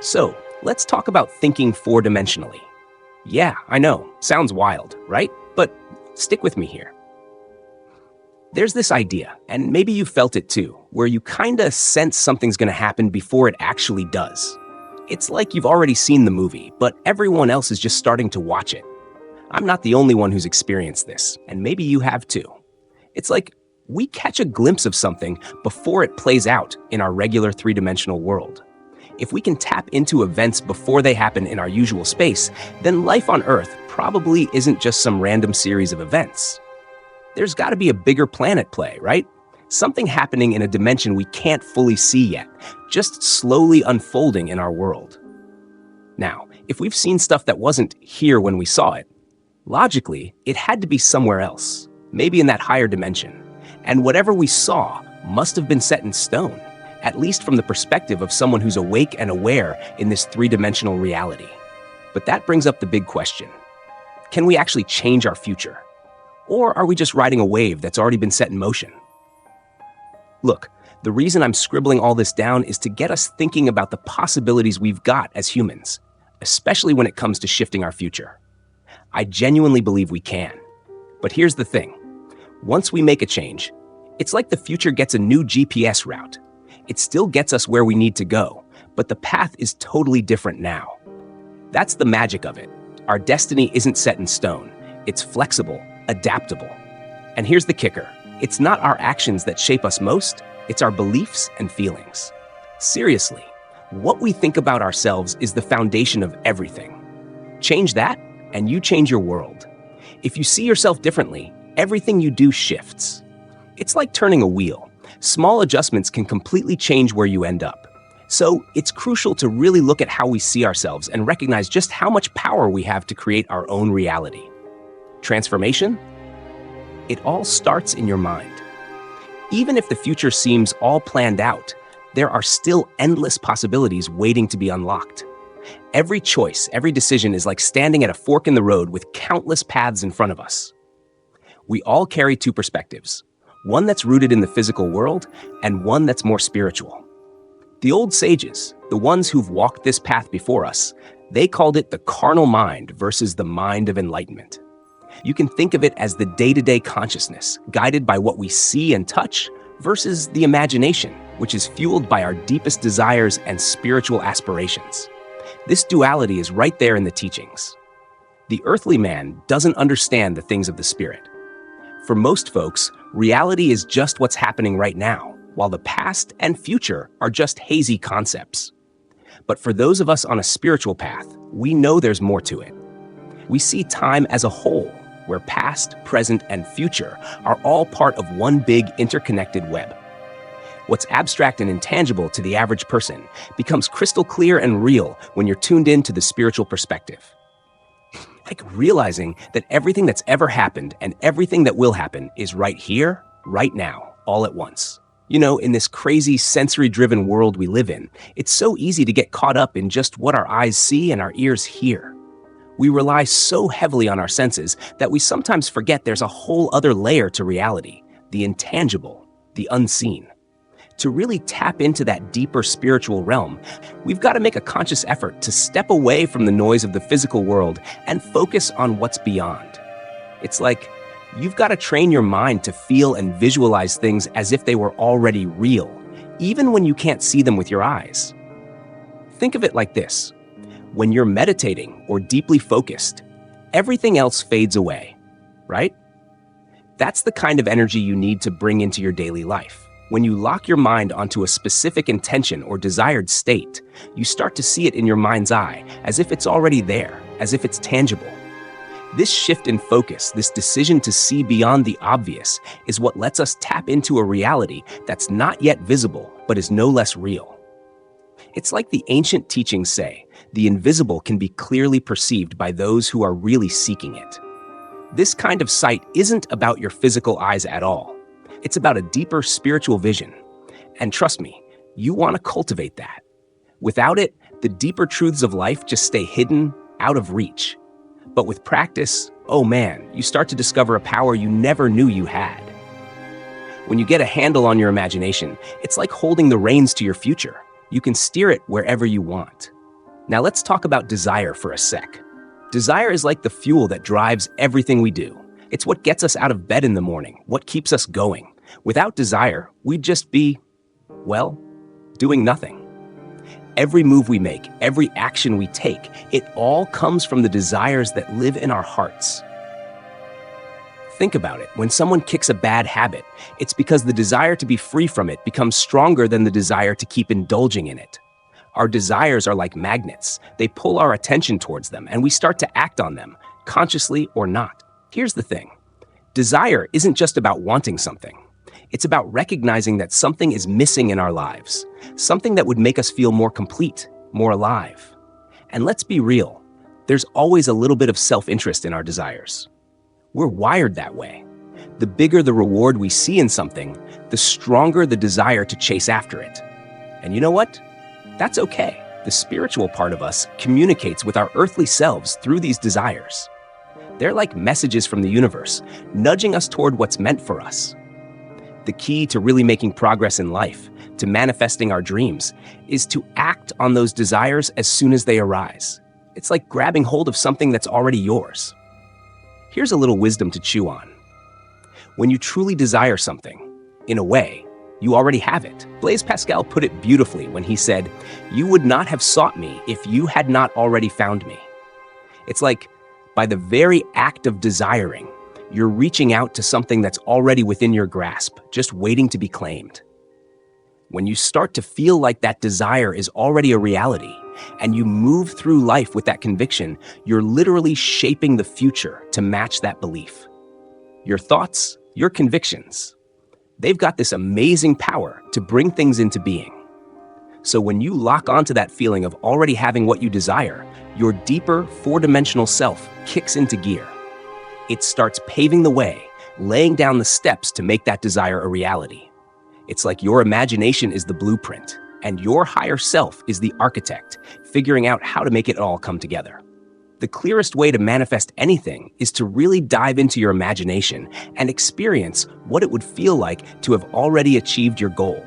So, let's talk about thinking four-dimensionally. Yeah, I know, sounds wild, right? But stick with me here. There's this idea, and maybe you felt it too, where you kinda sense something's gonna happen before it actually does. It's like you've already seen the movie, but everyone else is just starting to watch it. I'm not the only one who's experienced this, and maybe you have too. It's like we catch a glimpse of something before it plays out in our regular three-dimensional world. If we can tap into events before they happen in our usual space, then life on Earth probably isn't just some random series of events. There's got to be a bigger plan at play, right? Something happening in a dimension we can't fully see yet, just slowly unfolding in our world. Now, if we've seen stuff that wasn't here when we saw it, logically, it had to be somewhere else, maybe in that higher dimension. And whatever we saw must have been set in stone, at least from the perspective of someone who's awake and aware in this three-dimensional reality. But that brings up the big question. Can we actually change our future? Or are we just riding a wave that's already been set in motion? Look, the reason I'm scribbling all this down is to get us thinking about the possibilities we've got as humans, especially when it comes to shifting our future. I genuinely believe we can. But here's the thing. Once we make a change, it's like the future gets a new GPS route. It still gets us where we need to go, but the path is totally different now. That's the magic of it. Our destiny isn't set in stone. It's flexible, adaptable. And here's the kicker. It's not our actions that shape us most, it's our beliefs and feelings. Seriously, what we think about ourselves is the foundation of everything. Change that, and you change your world. If you see yourself differently, everything you do shifts. It's like turning a wheel. Small adjustments can completely change where you end up. So it's crucial to really look at how we see ourselves and recognize just how much power we have to create our own reality. Transformation? It all starts in your mind. Even if the future seems all planned out, there are still endless possibilities waiting to be unlocked. Every choice, every decision is like standing at a fork in the road with countless paths in front of us. We all carry two perspectives, one that's rooted in the physical world and one that's more spiritual. The old sages, the ones who've walked this path before us, they called it the carnal mind versus the mind of enlightenment. You can think of it as the day-to-day consciousness, guided by what we see and touch, versus the imagination, which is fueled by our deepest desires and spiritual aspirations. This duality is right there in the teachings. The earthly man doesn't understand the things of the spirit. For most folks, reality is just what's happening right now, while the past and future are just hazy concepts. But for those of us on a spiritual path, we know there's more to it. We see time as a whole, where past, present, and future are all part of one big interconnected web. What's abstract and intangible to the average person becomes crystal clear and real when you're tuned into the spiritual perspective. Like realizing that everything that's ever happened and everything that will happen is right here, right now, all at once. You know, in this crazy sensory-driven world we live in, it's so easy to get caught up in just what our eyes see and our ears hear. We rely so heavily on our senses that we sometimes forget there's a whole other layer to reality, the intangible, the unseen. To really tap into that deeper spiritual realm, we've got to make a conscious effort to step away from the noise of the physical world and focus on what's beyond. It's like you've got to train your mind to feel and visualize things as if they were already real, even when you can't see them with your eyes. Think of it like this. When you're meditating or deeply focused, everything else fades away, right? That's the kind of energy you need to bring into your daily life. When you lock your mind onto a specific intention or desired state, you start to see it in your mind's eye, as if it's already there, as if it's tangible. This shift in focus, this decision to see beyond the obvious, is what lets us tap into a reality that's not yet visible, but is no less real. It's like the ancient teachings say, the invisible can be clearly perceived by those who are really seeking it. This kind of sight isn't about your physical eyes at all. It's about a deeper spiritual vision. And trust me, you want to cultivate that. Without it, the deeper truths of life just stay hidden, out of reach. But with practice, oh man, you start to discover a power you never knew you had. When you get a handle on your imagination, it's like holding the reins to your future. You can steer it wherever you want. Now let's talk about desire for a sec. Desire is like the fuel that drives everything we do. It's what gets us out of bed in the morning, what keeps us going. Without desire, we'd just be, well, doing nothing. Every move we make, every action we take, it all comes from the desires that live in our hearts. Think about it. When someone kicks a bad habit, it's because the desire to be free from it becomes stronger than the desire to keep indulging in it. Our desires are like magnets. They pull our attention towards them, and we start to act on them, consciously or not. Here's the thing. Desire isn't just about wanting something. It's about recognizing that something is missing in our lives, something that would make us feel more complete, more alive. And let's be real, there's always a little bit of self-interest in our desires. We're wired that way. The bigger the reward we see in something, the stronger the desire to chase after it. And you know what? That's okay. The spiritual part of us communicates with our earthly selves through these desires. They're like messages from the universe, nudging us toward what's meant for us. The key to really making progress in life, to manifesting our dreams, is to act on those desires as soon as they arise. It's like grabbing hold of something that's already yours. Here's a little wisdom to chew on. When you truly desire something, in a way, you already have it. Blaise Pascal put it beautifully when he said, "You would not have sought me if you had not already found me." It's like, by the very act of desiring, you're reaching out to something that's already within your grasp, just waiting to be claimed. When you start to feel like that desire is already a reality, and you move through life with that conviction, you're literally shaping the future to match that belief. Your thoughts, your convictions, they've got this amazing power to bring things into being. So when you lock onto that feeling of already having what you desire, your deeper, four-dimensional self kicks into gear. It starts paving the way, laying down the steps to make that desire a reality. It's like your imagination is the blueprint, and your higher self is the architect, figuring out how to make it all come together. The clearest way to manifest anything is to really dive into your imagination and experience what it would feel like to have already achieved your goal.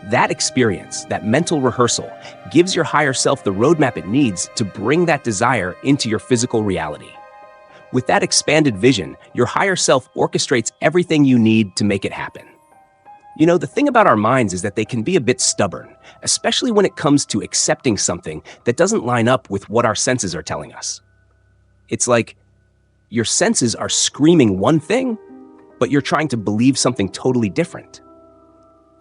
That experience, that mental rehearsal, gives your higher self the roadmap it needs to bring that desire into your physical reality. With that expanded vision, your higher self orchestrates everything you need to make it happen. You know, the thing about our minds is that they can be a bit stubborn, especially when it comes to accepting something that doesn't line up with what our senses are telling us. It's like your senses are screaming one thing, but you're trying to believe something totally different.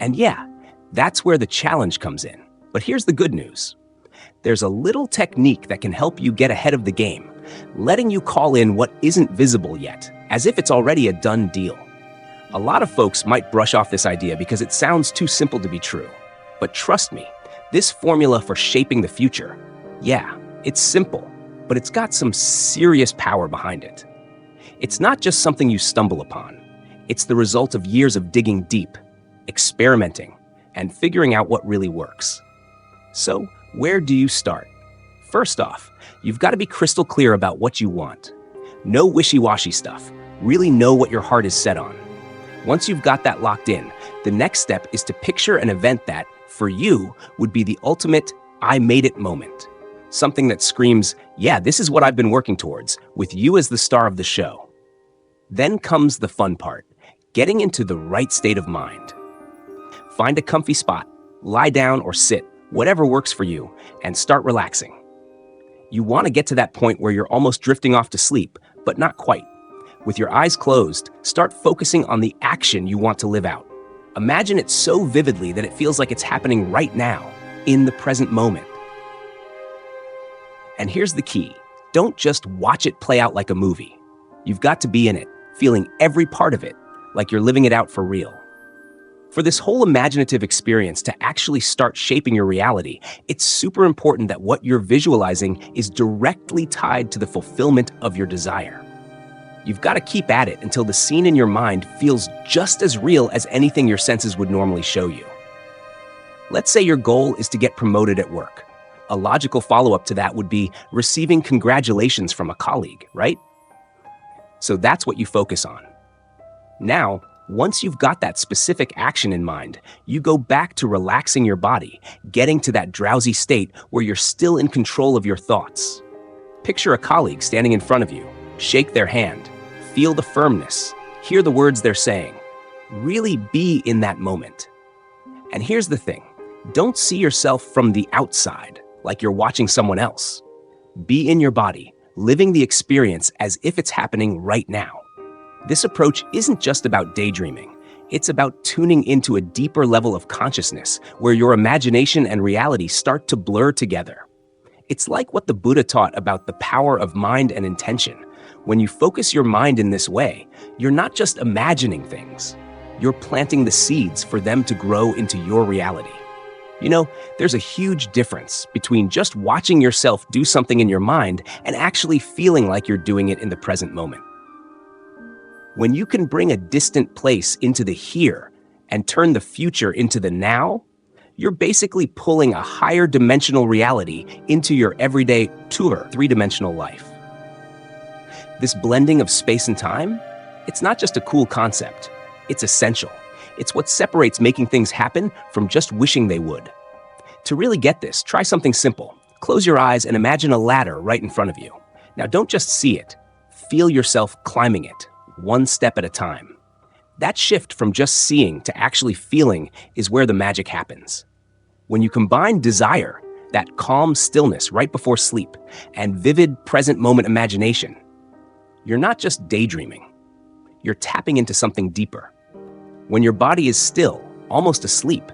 And yeah, that's where the challenge comes in. But here's the good news. There's a little technique that can help you get ahead of the game, letting you call in what isn't visible yet, as if it's already a done deal. A lot of folks might brush off this idea because it sounds too simple to be true. But trust me, this formula for shaping the future, yeah, it's simple, but it's got some serious power behind it. It's not just something you stumble upon. It's the result of years of digging deep, experimenting, and figuring out what really works. So, where do you start? First off, you've got to be crystal clear about what you want. No wishy-washy stuff. Really know what your heart is set on. Once you've got that locked in, the next step is to picture an event that, for you, would be the ultimate I made it moment. Something that screams, yeah, this is what I've been working towards, with you as the star of the show. Then comes the fun part, getting into the right state of mind. Find a comfy spot, lie down or sit, whatever works for you, and start relaxing. You want to get to that point where you're almost drifting off to sleep, but not quite. With your eyes closed, start focusing on the action you want to live out. Imagine it so vividly that it feels like it's happening right now, in the present moment. And here's the key. Don't just watch it play out like a movie. You've got to be in it, feeling every part of it, like you're living it out for real. For this whole imaginative experience to actually start shaping your reality, it's super important that what you're visualizing is directly tied to the fulfillment of your desire. You've got to keep at it until the scene in your mind feels just as real as anything your senses would normally show you. Let's say your goal is to get promoted at work. A logical follow-up to that would be receiving congratulations from a colleague, right? So that's what you focus on. Now, Once you've got that specific action in mind, you go back to relaxing your body, getting to that drowsy state where you're still in control of your thoughts. Picture a colleague standing in front of you. Shake their hand. Feel the firmness. Hear the words they're saying. Really be in that moment. And here's the thing. Don't see yourself from the outside, like you're watching someone else. Be in your body, living the experience as if it's happening right now. This approach isn't just about daydreaming. It's about tuning into a deeper level of consciousness where your imagination and reality start to blur together. It's like what the Buddha taught about the power of mind and intention. When you focus your mind in this way, you're not just imagining things. You're planting the seeds for them to grow into your reality. You know, there's a huge difference between just watching yourself do something in your mind and actually feeling like you're doing it in the present moment. When you can bring a distant place into the here and turn the future into the now, you're basically pulling a higher dimensional reality into your everyday tour, three-dimensional life. This blending of space and time, it's not just a cool concept, it's essential. It's what separates making things happen from just wishing they would. To really get this, try something simple. Close your eyes and imagine a ladder right in front of you. Now don't just see it, feel yourself climbing it, one step at a time. That shift from just seeing to actually feeling is where the magic happens. When you combine desire, that calm stillness right before sleep, and vivid present moment imagination, you're not just daydreaming, you're tapping into something deeper. When your body is still, almost asleep,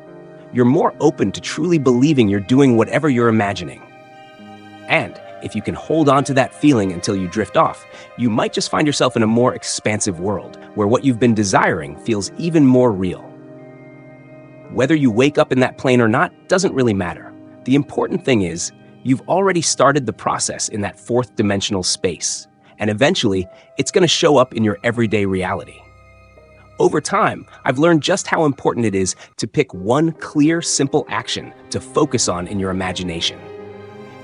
you're more open to truly believing you're doing whatever you're imagining. And if you can hold on to that feeling until you drift off, you might just find yourself in a more expansive world where what you've been desiring feels even more real. Whether you wake up in that plane or not doesn't really matter. The important thing is, you've already started the process in that fourth dimensional space, and eventually, it's going to show up in your everyday reality. Over time, I've learned just how important it is to pick one clear, simple action to focus on in your imagination.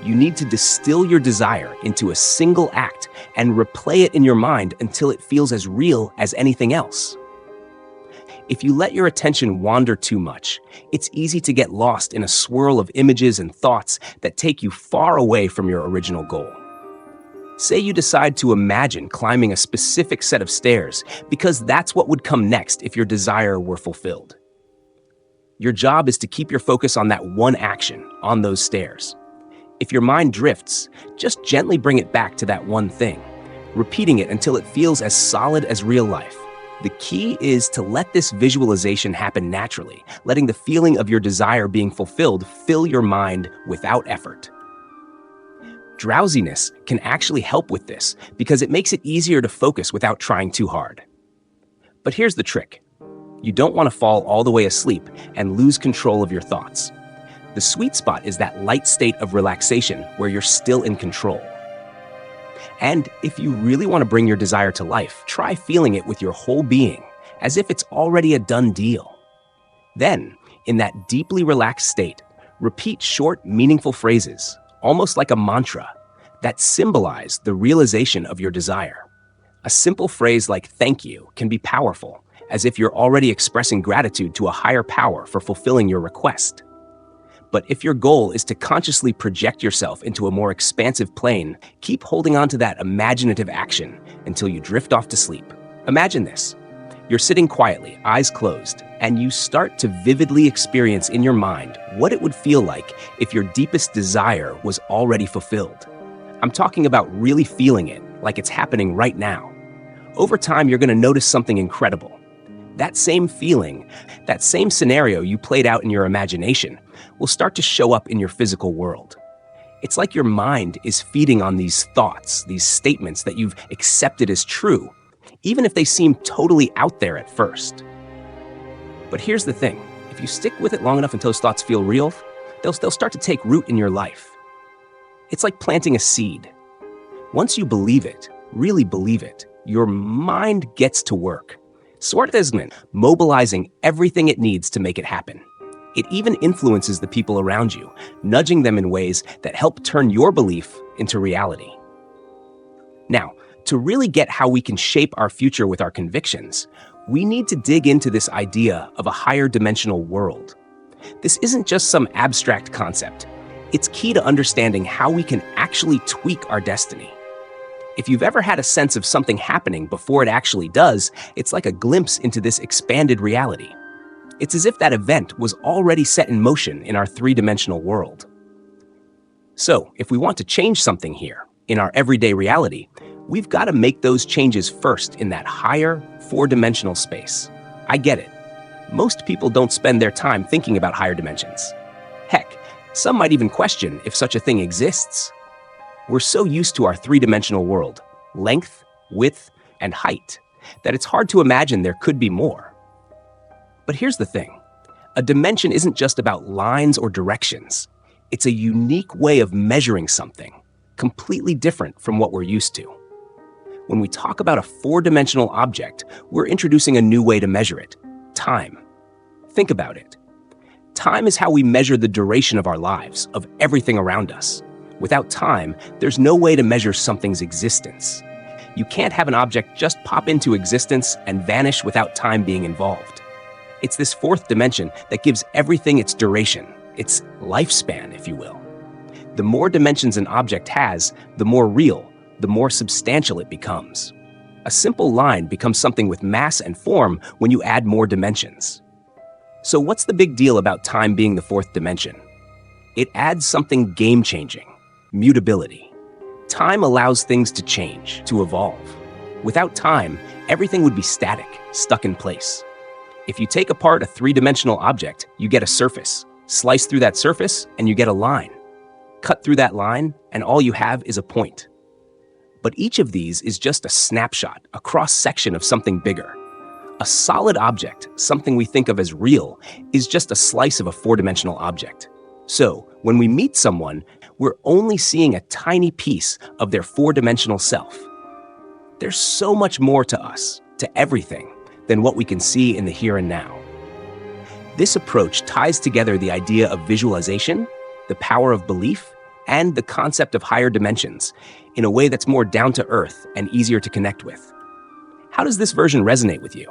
You need to distill your desire into a single act and replay it in your mind until it feels as real as anything else. If you let your attention wander too much, it's easy to get lost in a swirl of images and thoughts that take you far away from your original goal. Say you decide to imagine climbing a specific set of stairs because that's what would come next if your desire were fulfilled. Your job is to keep your focus on that one action, on those stairs. If your mind drifts, just gently bring it back to that one thing, repeating it until it feels as solid as real life. The key is to let this visualization happen naturally, letting the feeling of your desire being fulfilled fill your mind without effort. Drowsiness can actually help with this because it makes it easier to focus without trying too hard. But here's the trick. You don't want to fall all the way asleep and lose control of your thoughts. The sweet spot is that light state of relaxation where you're still in control. And if you really want to bring your desire to life, try feeling it with your whole being, as if it's already a done deal. Then, in that deeply relaxed state, repeat short, meaningful phrases, almost like a mantra, that symbolize the realization of your desire. A simple phrase like "thank you" can be powerful, as if you're already expressing gratitude to a higher power for fulfilling your request. But if your goal is to consciously project yourself into a more expansive plane, keep holding on to that imaginative action until you drift off to sleep. Imagine this. You're sitting quietly, eyes closed, and you start to vividly experience in your mind what it would feel like if your deepest desire was already fulfilled. I'm talking about really feeling it, like it's happening right now. Over time, you're going to notice something incredible. That same feeling, that same scenario you played out in your imagination will start to show up in your physical world. It's like your mind is feeding on these thoughts, these statements that you've accepted as true, even if they seem totally out there at first. But here's the thing. If you stick with it long enough until those thoughts feel real, they'll start to take root in your life. It's like planting a seed. Once you believe it, really believe it, your mind gets to work. Sort of mobilizing everything it needs to make it happen. It even influences the people around you, nudging them in ways that help turn your belief into reality. Now, to really get how we can shape our future with our convictions, we need to dig into this idea of a higher dimensional world. This isn't just some abstract concept. It's key to understanding how we can actually tweak our destiny. If you've ever had a sense of something happening before it actually does, it's like a glimpse into this expanded reality. It's as if that event was already set in motion in our three-dimensional world. So, if we want to change something here, in our everyday reality, we've got to make those changes first in that higher, four-dimensional space. I get it. Most people don't spend their time thinking about higher dimensions. Heck, some might even question if such a thing exists. We're so used to our three-dimensional world, length, width, and height, that it's hard to imagine there could be more. But here's the thing. A dimension isn't just about lines or directions. It's a unique way of measuring something, completely different from what we're used to. When we talk about a four-dimensional object, we're introducing a new way to measure it: time. Think about it. Time is how we measure the duration of our lives, of everything around us. Without time, there's no way to measure something's existence. You can't have an object just pop into existence and vanish without time being involved. It's this fourth dimension that gives everything its duration, its lifespan, if you will. The more dimensions an object has, the more real, the more substantial it becomes. A simple line becomes something with mass and form when you add more dimensions. So what's the big deal about time being the fourth dimension? It adds something game-changing: mutability. Time allows things to change, to evolve. Without time, everything would be static, stuck in place. If you take apart a three-dimensional object, you get a surface. Slice through that surface, and you get a line. Cut through that line, and all you have is a point. But each of these is just a snapshot, a cross-section of something bigger. A solid object, something we think of as real, is just a slice of a four-dimensional object. So, when we meet someone, we're only seeing a tiny piece of their four-dimensional self. There's so much more to us, to everything, than what we can see in the here and now. This approach ties together the idea of visualization, the power of belief, and the concept of higher dimensions in a way that's more down to earth and easier to connect with. How does this version resonate with you?